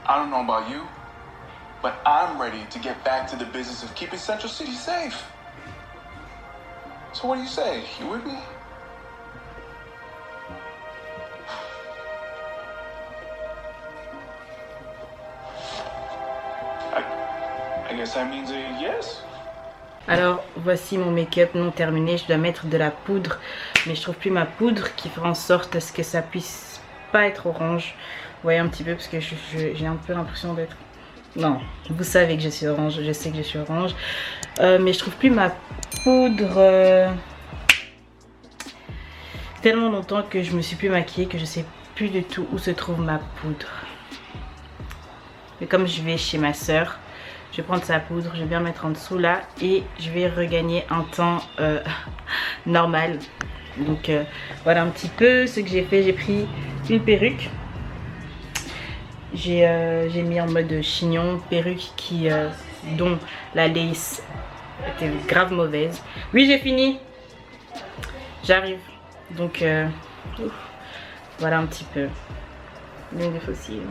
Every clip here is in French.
I don't know about you, but I'm ready to get back to the business of keeping Central City safe. So what do you say? You with me? I guess that means a yes. Alors voici mon make-up non terminé, je dois mettre de la poudre mais je trouve plus ma poudre qui fera en sorte à ce que ça puisse pas être orange. Vous voyez un petit peu parce que j'ai un peu l'impression d'être... Non, vous savez que je suis orange, je sais que je suis orange. Mais je trouve plus ma poudre... Tellement longtemps que je me suis plus maquillée que je sais plus du tout où se trouve ma poudre. Mais comme je vais chez ma soeur, je vais prendre sa poudre, je vais bien mettre en dessous là et je vais regagner un temps normal. Donc voilà un petit peu ce que j'ai fait. J'ai pris une perruque. J'ai mis en mode chignon, perruque dont la lace était grave mauvaise. Oui, j'ai fini. J'arrive. Donc voilà un petit peu. L'une des fossiles.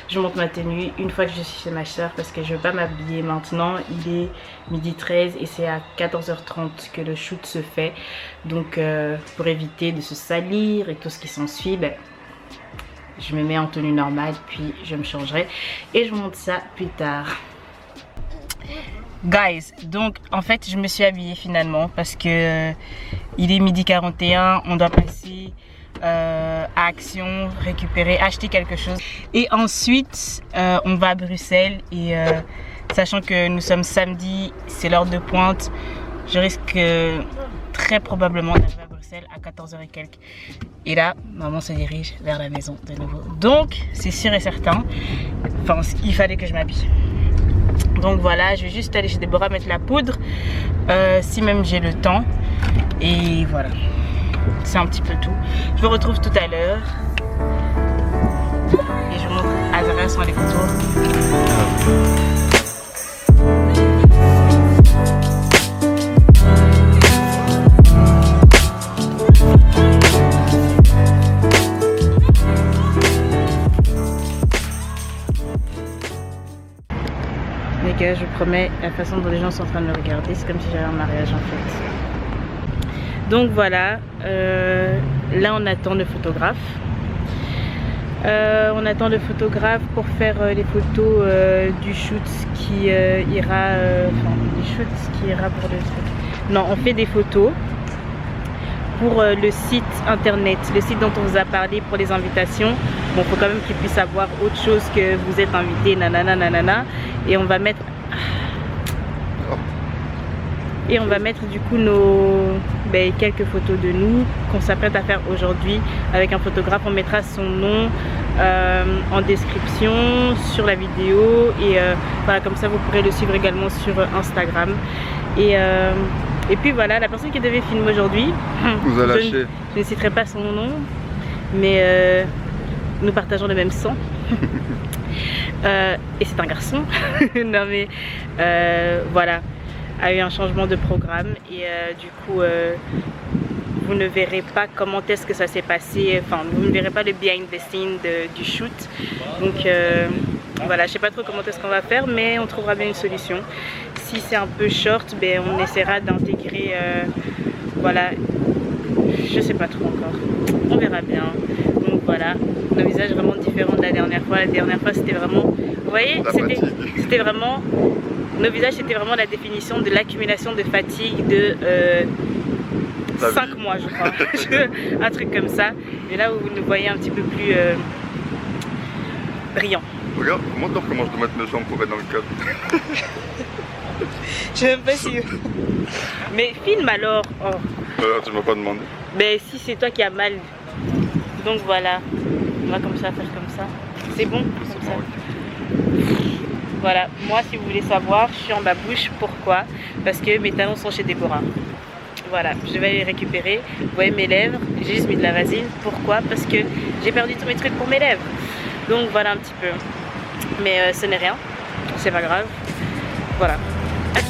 Je monte ma tenue une fois que je suis chez ma soeur parce que je veux pas m'habiller maintenant. Il est 12h13 et c'est à 14h30 que le shoot se fait. Donc pour éviter de se salir et tout ce qui s'ensuit, ben, je me mets en tenue normale puis je me changerai et je monte ça plus tard. Guys, donc en fait je me suis habillée finalement parce que il est 12h41, on doit passer à Action, récupérer, acheter quelque chose et ensuite on va à Bruxelles et sachant que nous sommes samedi, c'est l'heure de pointe, je risque très probablement d'arriver à Bruxelles à 14h et quelques et là maman se dirige vers la maison de nouveau, donc c'est sûr et certain, enfin il fallait que je m'habille. Donc voilà, je vais juste aller chez Déborah mettre la poudre si même j'ai le temps et voilà. C'est un petit peu tout. Je vous retrouve tout à l'heure. Et je vous montre Azara sans les contours. Les gars, je vous promets, la façon dont les gens sont en train de me regarder, c'est comme si j'avais un mariage en fait. Donc voilà, là on attend le photographe. On attend le photographe pour faire les photos du shoot qui ira, pour le truc. Non, on fait des photos pour le site internet, le site dont on vous a parlé pour les invitations. Bon, faut quand même qu'ils puissent savoir autre chose que vous êtes invité, nanana, nanana. Et on va mettre... Et on va mettre du coup quelques photos de nous qu'on s'apprête à faire aujourd'hui avec un photographe. On mettra son nom en description sur la vidéo et voilà, comme ça vous pourrez le suivre également sur Instagram. Et puis voilà, la personne qui devait filmer aujourd'hui, je ne citerai pas son nom, mais nous partageons le même sang. Et c'est un garçon. Non mais voilà, a eu un changement de programme et du coup vous ne verrez pas comment est-ce que ça s'est passé, enfin vous ne verrez pas le behind the scene du shoot. Donc voilà, je sais pas trop comment est-ce qu'on va faire, mais on trouvera bien une solution. Si c'est un peu short, ben on essaiera d'intégrer voilà, je sais pas trop encore, on verra bien. Donc voilà, nos visages vraiment différents de la dernière fois. La dernière fois c'était vraiment, vous voyez, c'était vraiment, nos visages c'était vraiment la définition de l'accumulation de fatigue de 5 mois je crois. Un truc comme ça. Et là où vous nous voyez un petit peu plus brillant. Regarde, montre comment je dois mettre mes jambes pour être dans le cadre. Je sais même pas si... Mais filme alors. Oh. Tu m'as pas demandé. Mais si c'est toi qui as mal. Donc voilà. On va comme ça, faire comme ça. C'est bon comme ça. Voilà, moi si vous voulez savoir, je suis en babouche. Pourquoi? Parce que mes talons sont chez Déborah. Voilà, je vais les récupérer. Vous voyez mes lèvres, j'ai juste mis de la vaseline. Pourquoi? Parce que j'ai perdu tous mes trucs pour mes lèvres. Donc voilà un petit peu. Mais ce n'est rien, c'est pas grave. Voilà. À tout.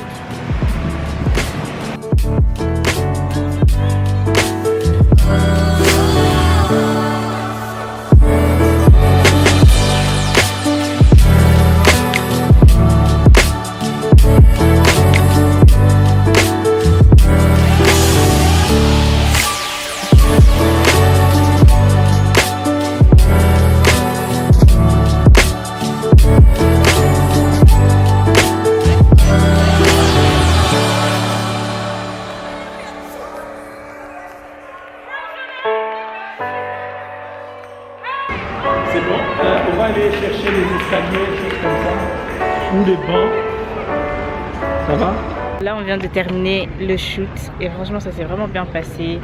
aller chercher les escaliers, choses comme ça. Ou les bancs. Ça va? Là, on vient de terminer le shoot et franchement, ça s'est vraiment bien passé.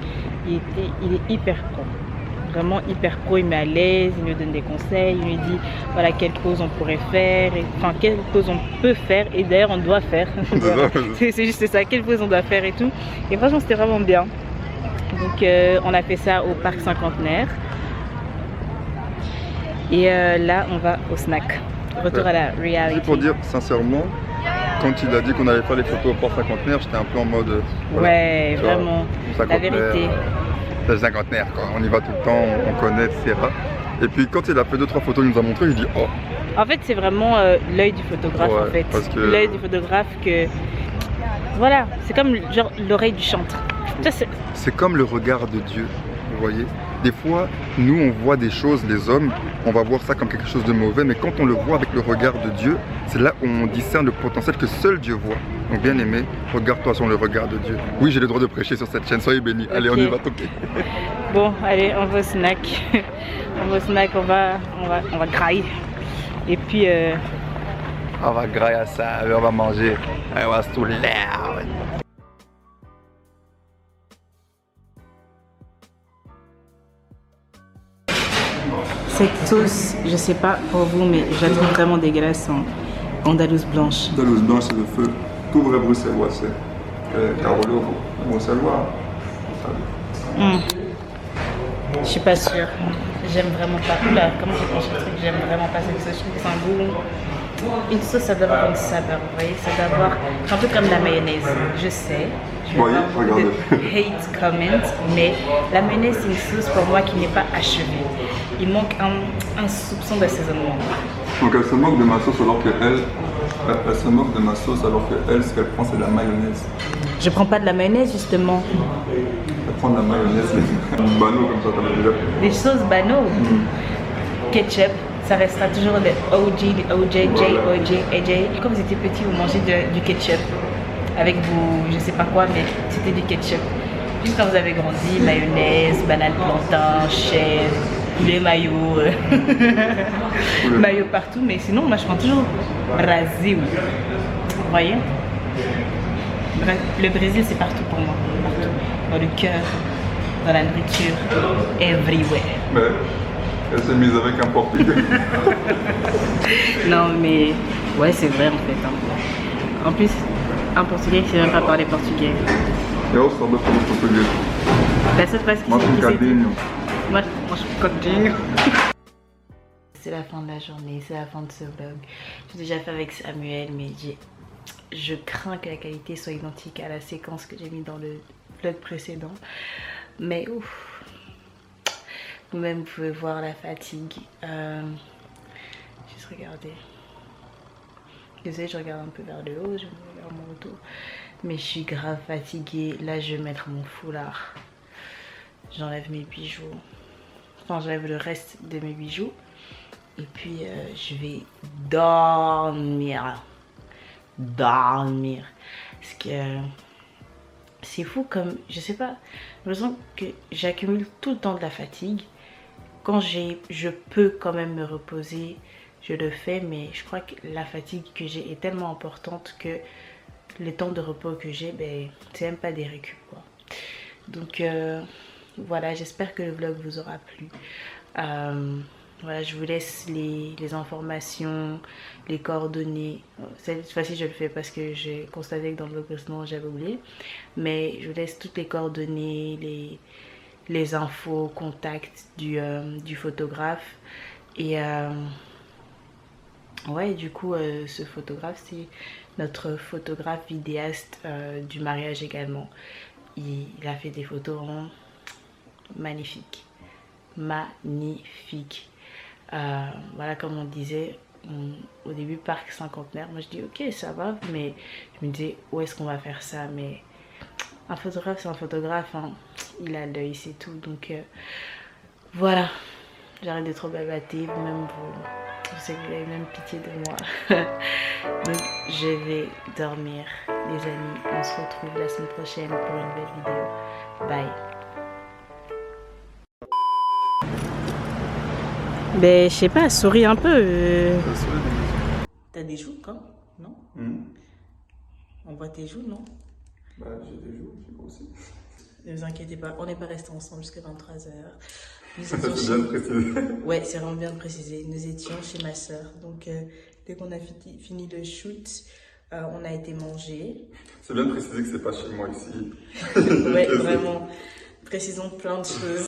Il est hyper pro. Vraiment hyper pro, il met à l'aise, il nous donne des conseils, il nous dit voilà quelle pose on pourrait faire, enfin quelle pose on peut faire et d'ailleurs on doit faire. C'est juste ça, quelle pose on doit faire et tout. Et franchement, c'était vraiment bien. Donc, on a fait ça au parc Cinquantenaire. Et là, on va au snack. Retour à la reality. Pour dire sincèrement, quand il a dit qu'on allait faire les photos au port Cinquantenaire, j'étais un peu en mode. Voilà, ouais, vraiment, la vérité. Le Cinquantenaire, quoi. On y va tout le temps, on connaît, etc. Et puis quand il a fait 2-3 photos, il nous a montré, il dit oh. En fait, c'est vraiment l'œil du photographe, ouais, en fait. Que... L'œil du photographe que. Voilà, c'est comme genre l'oreille du chantre. C'est comme le regard de Dieu, vous voyez. Des fois, nous on voit des choses, les hommes, on va voir ça comme quelque chose de mauvais, mais quand on le voit avec le regard de Dieu, c'est là où on discerne le potentiel que seul Dieu voit. Donc bien aimé, regarde-toi sur le regard de Dieu. Oui, j'ai le droit de prêcher sur cette chaîne, soyez bénis. Allez, on y va, toquer. Bon, allez, on va au snack. On va au snack, on va grailler. Et puis... On va grailler à ça, on va manger. On va se tout l'air. Cette sauce, je sais pas pour vous, mais je la trouve vraiment dégueulasse en andalouse blanche. Andalouse blanche, c'est le feu. Tout vrai bruxellois, c'est Carolo bruxellois. Je suis pas sûre. J'aime vraiment pas. Oula, comment j'ai penché le truc? J'aime vraiment pas cette sauce. Je trouve que c'est un goût. Une sauce, ça doit avoir une saveur, vous voyez? Ça doit avoir un peu comme la mayonnaise. Je sais. Je voyez, regardez. Hate comment, mais la mayonnaise, c'est une sauce pour moi qui n'est pas achevée. Il manque un soupçon d'assaisonnement. Donc elle se moque de ma sauce alors que elle se moque de ma sauce alors que elle, ce qu'elle prend, c'est de la mayonnaise. Je prends pas de la mayonnaise justement. Elle prend de la mayonnaise, les bano comme ça, t'as déjà fait. Des sauces bano. Ketchup, ça restera toujours le OG, AJ. Quand vous étiez petit, vous mangez du ketchup avec vous, je sais pas quoi, mais c'était du ketchup. Juste quand vous avez grandi, mayonnaise, banane plantain, chèvre, poulet mayo, mayo partout, mais sinon moi je prends toujours Brasil. Vous voyez? Le Brésil c'est partout pour moi, partout. Dans le cœur, dans la nourriture, everywhere. Mais elle s'est mise avec un portugais. Non mais ouais c'est vrai en fait. Hein. En plus, un portugais qui ne sait même pas parler portugais. Eu sou do português. Personne ne sait Moi, je suis cadinho. Moi, je suis cadinho. C'est la fin de la journée, c'est la fin de ce vlog. J'ai déjà fait avec Samuel, mais je crains que la qualité soit identique à la séquence que j'ai mis dans le vlog précédent. Mais ouf, vous-même vous pouvez voir la fatigue. Juste regarder. Désolée, je regarde un peu vers le haut, je me regarde mon retour. Mais je suis grave fatiguée. Là, je vais mettre mon foulard. J'enlève mes bijoux. Enfin, j'enlève le reste de mes bijoux. Et puis, je vais dormir. Parce que c'est fou comme, je sais pas, j'ai l'impression que j'accumule tout le temps de la fatigue. Quand je peux quand même me reposer, je le fais. Mais je crois que la fatigue que j'ai est tellement importante que les temps de repos que j'ai, ben, c'est même pas des récup quoi. Donc voilà, j'espère que le vlog vous aura plu. Voilà, je vous laisse les informations, les coordonnées. Cette fois-ci je le fais parce que j'ai constaté que dans le vlog précédent j'avais oublié. Mais je vous laisse toutes les coordonnées, les infos, contacts du photographe. Et ouais, du coup ce photographe c'est notre photographe vidéaste du mariage également. Il a fait des photos vraiment magnifiques. Voilà, comme on disait au début, parc Cinquantenaire. Moi je dis ok ça va, mais je me disais où est-ce qu'on va faire ça. Mais un photographe c'est un photographe, hein. Il a l'œil, c'est tout. Donc voilà, j'arrête de trop babater. Même vous savez que vous avez même pitié de moi. Donc je vais dormir les amis. On se retrouve la semaine prochaine pour une nouvelle vidéo. Bye. Ben, je sais pas, souris un peu. T'as des joues quand? Non? On voit tes joues, non? Bah, j'ai des joues, moi aussi. Ne vous inquiétez pas, on n'est pas restés ensemble jusqu'à 23h. C'est bien de préciser. Ouais, c'est vraiment bien de préciser. Nous étions chez ma sœur. Donc, dès qu'on a fini le shoot, on a été manger. C'est bien de préciser que c'est pas chez moi ici. Ouais, vraiment. Précisons plein de choses.